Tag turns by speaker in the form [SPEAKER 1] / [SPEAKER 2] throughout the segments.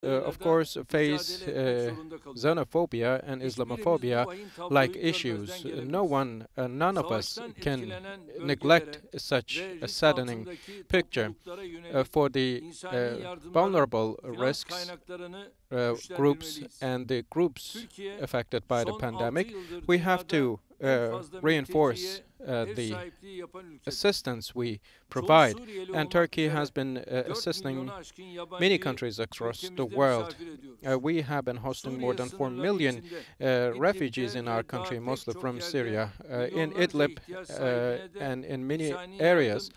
[SPEAKER 1] of course, face xenophobia and Islamophobia like issues. None of us can neglect such a saddening picture. For the vulnerable risks groups and the groups affected by the pandemic, we have to reinforce the assistance we provide. And Turkey has been assisting many countries across the world. We have been hosting more than 4 million refugees in our country, mostly from Syria. In Idlib and in many areas,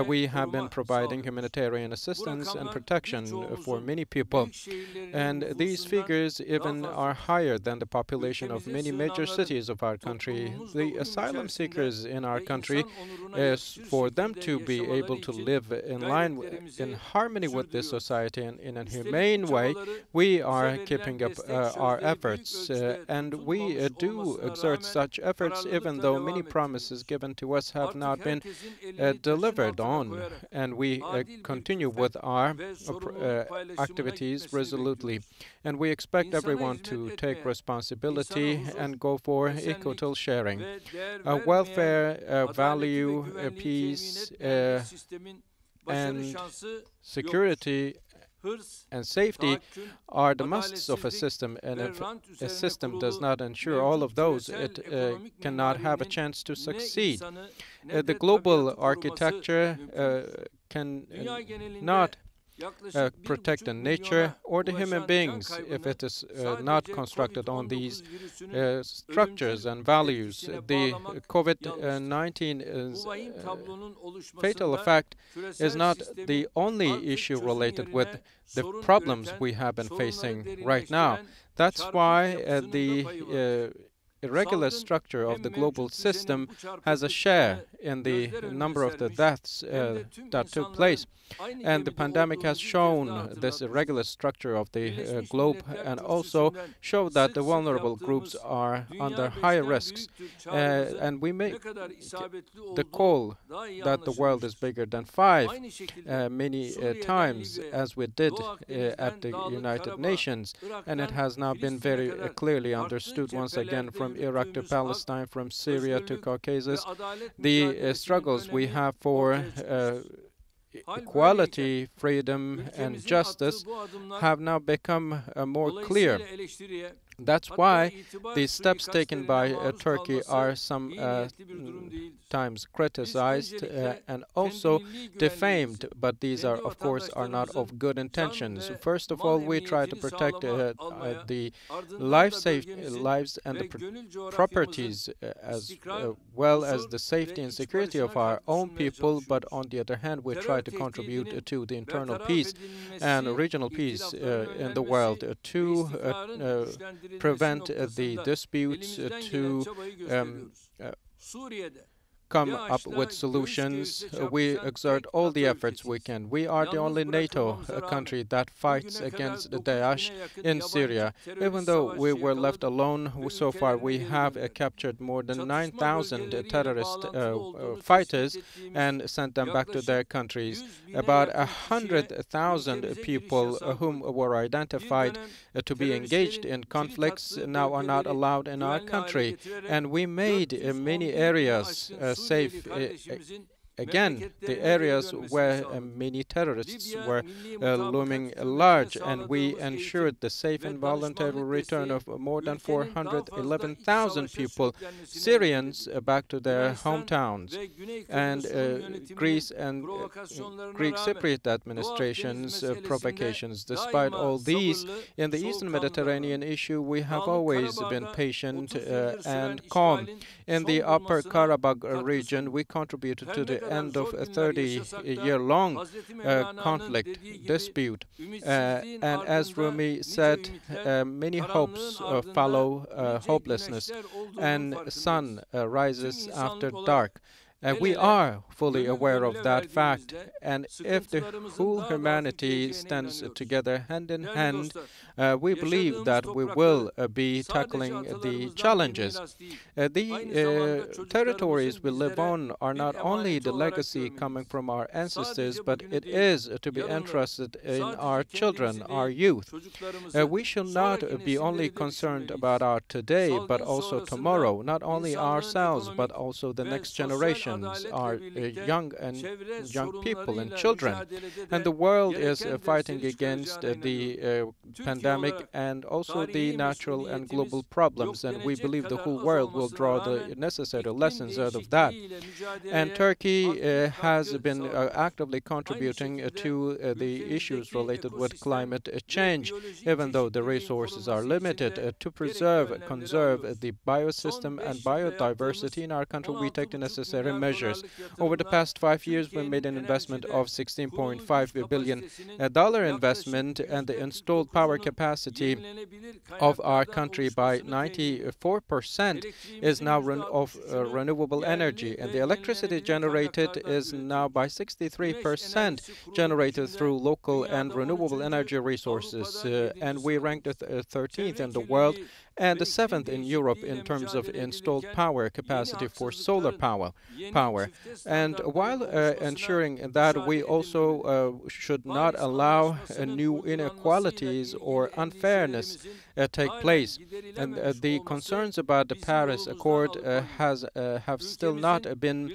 [SPEAKER 1] we have been providing humanitarian assistance and protection for many people. And these figures even are higher than the population of many major cities of our country. The asylum seekers in our country, for them to be able to live in harmony with this society and in a humane way, we are keeping up our efforts. And we do exert such efforts even though many promises given to us have not been delivered on. And we continue with our activities resolutely. And we expect everyone to take responsibility and go for equitable sharing. Welfare, value, peace, and security and safety are the musts of a system, and if a system does not ensure all of those, it cannot have a chance to succeed. The global architecture can not protect the nature or the human beings if it is not constructed on these structures and values. The COVID-19 fatal effect is not the only issue related with the problems we have been facing right now. That's why the irregular structure of the global system has a share in the number of the deaths that took place. And the pandemic has shown this irregular structure of the globe and also showed that the vulnerable groups are under higher risks. And we make the call that the world is bigger than five many times, as we did at the United Nations. And it has now been very clearly understood once again from Iraq to Palestine, from Syria to Caucasus. The struggles we have for equality, freedom, and justice have now become more clear. That's why the steps taken by Turkey are sometimes criticized and also defamed, but these are, of course, are not of good intentions. First of all, we try to protect the lives and the properties as well as the safety and security of our own people, but on the other hand, we try to contribute to the internal peace and regional peace in the world to prevent the disputes, to come up with solutions. We exert all the efforts we can. We are the only NATO country that fights against the Daesh in Syria. Even though we were left alone, so far we have captured more than 9,000 terrorist fighters and sent them back to their countries. About 100,000 people whom were identified to be engaged in conflicts now are not allowed in our country. And we made many areas safe. Again, the areas where many terrorists were looming large, and we ensured the safe and voluntary return of more than 411,000 people, Syrians, back to their hometowns. And Greece and Greek Cypriot administration's provocations. Despite all these, in the Eastern Mediterranean issue, we have always been patient and calm. In the Upper Karabakh region, we contributed to the end of a 30-year-long conflict dispute. And as Rumi said, many hopes follow hopelessness, and sun rises after dark. We are fully aware of that fact, and if the whole humanity stands together hand in hand, we believe that we will be tackling the challenges. The territories we live on are not only the legacy coming from our ancestors, but it is to be entrusted in our children, our youth. We should not be only concerned about our today, but also tomorrow, not only ourselves, but also the next generations, our young people and children. And the world is fighting against the pandemic and also the natural and global problems, and we believe the whole world will draw the necessary lessons out of that. And Turkey has been actively contributing to the issues related with climate change, even though the resources are limited. To preserve, conserve the biosystem and biodiversity in our country, we take the necessary measures. Over the past 5 years, we made an investment of $16.5 billion investment, and the installed power capacity of our country by 94% is now of renewable energy, and the electricity generated is now by 63% generated through local and renewable energy resources, and we ranked 13th in the world and the 7th in Europe in terms of installed power capacity for solar power. And while ensuring that we also should not allow new inequalities or unfairness take place. And the concerns about the Paris Accord have still not been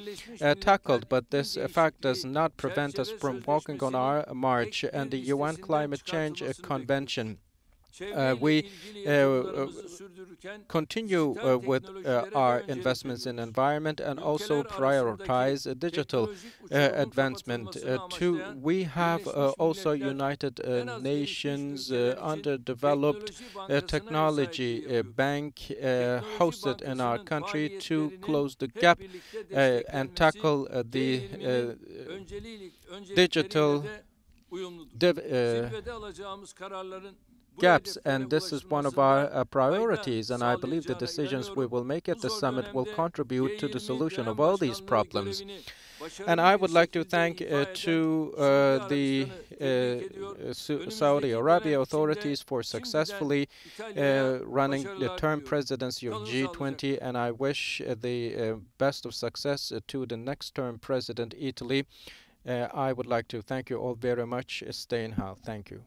[SPEAKER 1] tackled, but this fact does not prevent us from walking on our march. And the UN Climate Change Convention, we continue with our investments in environment and also prioritize digital advancement. We have also United Nations underdeveloped technology bank hosted in our country to close the gap and tackle the digital gaps, and this is one of our priorities, and I believe the decisions we will make at the summit will contribute to the solution of all these problems. And I would like to thank the Saudi Arabia authorities for successfully running the term presidency of G20, and I wish the best of success to the next term president, Italy. I would like to thank you all very much. Stay in health. Thank you.